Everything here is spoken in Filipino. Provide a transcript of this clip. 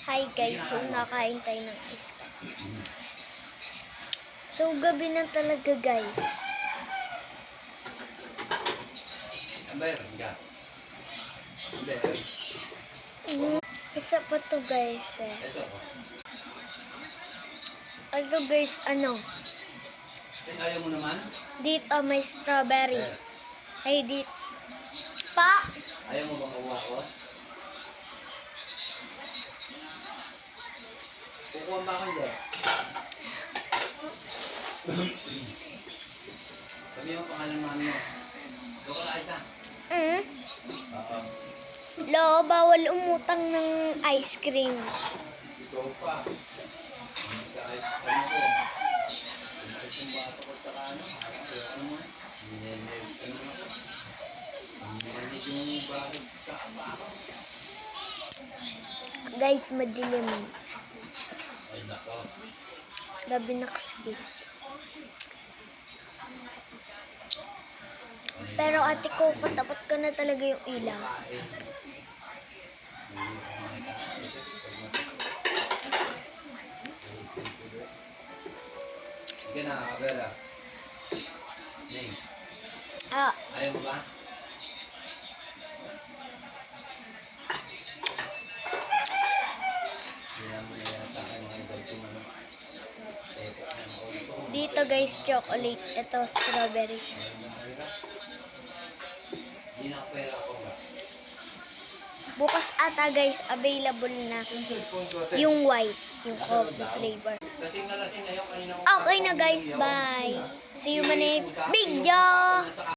Hi guys, so nakain tayo ng ice cream. So gabi na talaga guys. Isa pa to guys eh. Ito guys, ano? Ayaw mo naman? Dito may strawberry. Ay, dito. Pa! Ayaw mo bang kuha ko? Kukuha ba ako dyan? Sabi mo pangalan mo ano? Doon ka na kita. Oo. Lo, bawal umutang ng ice cream. Ikaw pa. Kahit ano ko. Kahit yung bata ko tsaka ano. Ano mo? Ano mo ako? Hindi yung bakit kakaba ako. Guys, madilim. Ay nako. Gabi na kasi. Pero ate ko, patapat ka na talaga yung ilaw. Sige na, Abela. Ning, Ah, ayaw mo ba? dito guys, chocolate. Ito, strawberry. Hindi na pera ko ba? Bukas ata guys, available na yung white, yung coffee flavor. Lasing na lasing ngayon kanina ko. Okay na guys, bye. See you in my next video.